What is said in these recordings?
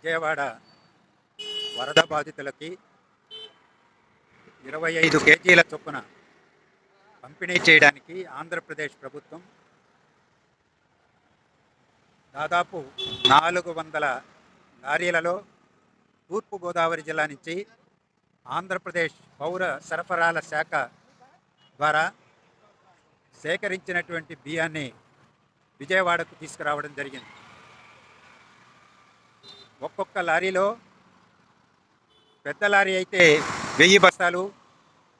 విజయవాడ వరద బాధితులకి 25 కేజీల చొప్పున పంపిణీ చేయడానికి ఆంధ్రప్రదేశ్ ప్రభుత్వం దాదాపు 400 లారీలలో తూర్పుగోదావరి జిల్లా నుంచి ఆంధ్రప్రదేశ్ పౌర సరఫరాల శాఖ ద్వారా సేకరించినటువంటి బియ్యాన్ని విజయవాడకు తీసుకురావడం జరిగింది. ఒక్కొక్క లారీలో పెద్ద లారీ అయితే 1000 బస్తాలు,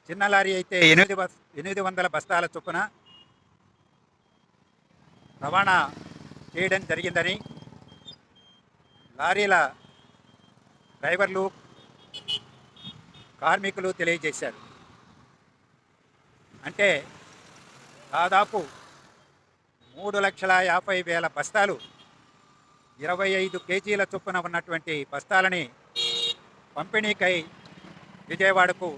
చిన్న లారీ అయితే 800 బస్తాల చొప్పున రవాణా చేయడం జరిగిందని లారీల డ్రైవర్లు, కార్మికులు తెలియజేశారు. అంటే దాదాపు 3,50,000 బస్తాలు 25 కేజీల చొప్పున ఉన్నటువంటి బస్తాలని పంపిణీకై విజయవాడకు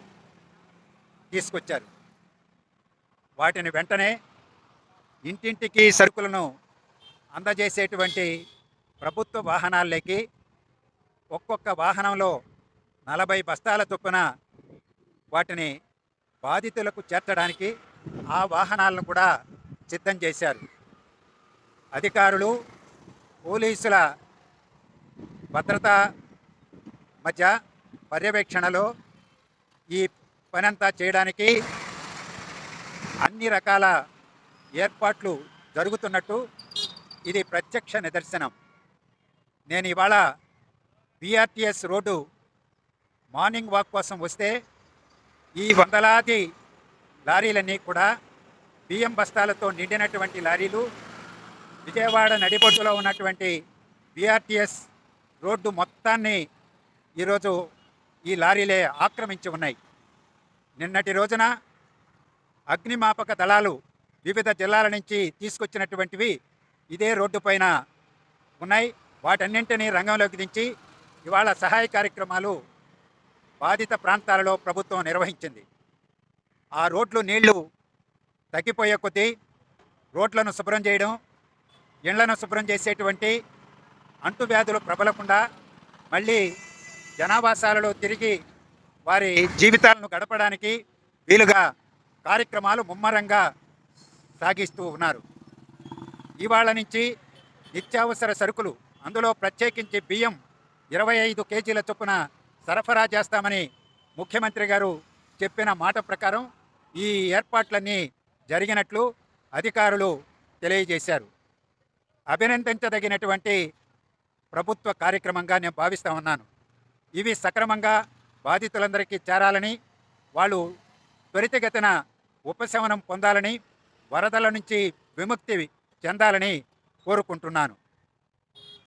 తీసుకొచ్చారు. వాటిని వెంటనే ఇంటింటికి సరుకులను అందజేసేటువంటి ప్రభుత్వ వాహనాల్లోకి ఒక్కొక్క వాహనంలో 40 బస్తాల చొప్పున వాటిని బాధితులకు చేర్చడానికి ఆ వాహనాలను కూడా సిద్ధం చేశారు. అధికారులు, పోలీసుల భద్రతా మధ్య పర్యవేక్షణలో ఈ పనంతా చేయడానికి అన్ని రకాల ఏర్పాట్లు జరుగుతున్నట్టు ఇది ప్రత్యక్ష నిదర్శనం. నేను ఇవాళ బీఆర్టీఎస్ రోడ్డు మార్నింగ్ వాక్ కోసం వస్తే ఈ వందలాది లారీలన్నీ కూడా బియ్యం బస్తాలతో నిండినటువంటి లారీలు విజయవాడ నడిబొడ్డులో ఉన్నటువంటి బీఆర్టీఎస్ రోడ్డు మొత్తాన్ని ఈరోజు ఈ లారీలే ఆక్రమించి ఉన్నాయి. నిన్నటి రోజున అగ్నిమాపక దళాలు వివిధ జిల్లాల నుంచి తీసుకొచ్చినటువంటివి ఇదే రోడ్డు పైన ఉన్నాయి. వాటన్నింటినీ రంగంలోకి దించి ఇవాళ సహాయ కార్యక్రమాలు బాధిత ప్రాంతాలలో ప్రభుత్వం నిర్వహించింది. ఆ రోడ్లు నీళ్లు తగ్గిపోయే కొద్దీ రోడ్లను శుభ్రం చేయడం, ఇళ్లను శుభ్రం చేసేటువంటి అంటువ్యాధులు ప్రబలకుండా మళ్ళీ జనావాసాలలో తిరిగి వారి జీవితాలను గడపడానికి వీలుగా కార్యక్రమాలు ముమ్మరంగా సాగిస్తూ ఉన్నారు. ఇవాళ నుంచి నిత్యావసర సరుకులు, అందులో ప్రత్యేకించి బియ్యం 25 కేజీల చొప్పున సరఫరా చేస్తామని ముఖ్యమంత్రి గారు చెప్పిన మాట ప్రకారం ఈ ఏర్పాట్లన్నీ జరిగినట్లు అధికారులు తెలియజేశారు. అభినందించదగినటువంటి ప్రభుత్వ కార్యక్రమంగా నేను భావిస్తూ ఉన్నాను. ఇవి సక్రమంగా బాధితులందరికీ చేరాలని, వాళ్ళు త్వరితగతిన ఉపశమనం పొందాలని, వరదల నుంచి విముక్తి చెందాలని కోరుకుంటున్నాను.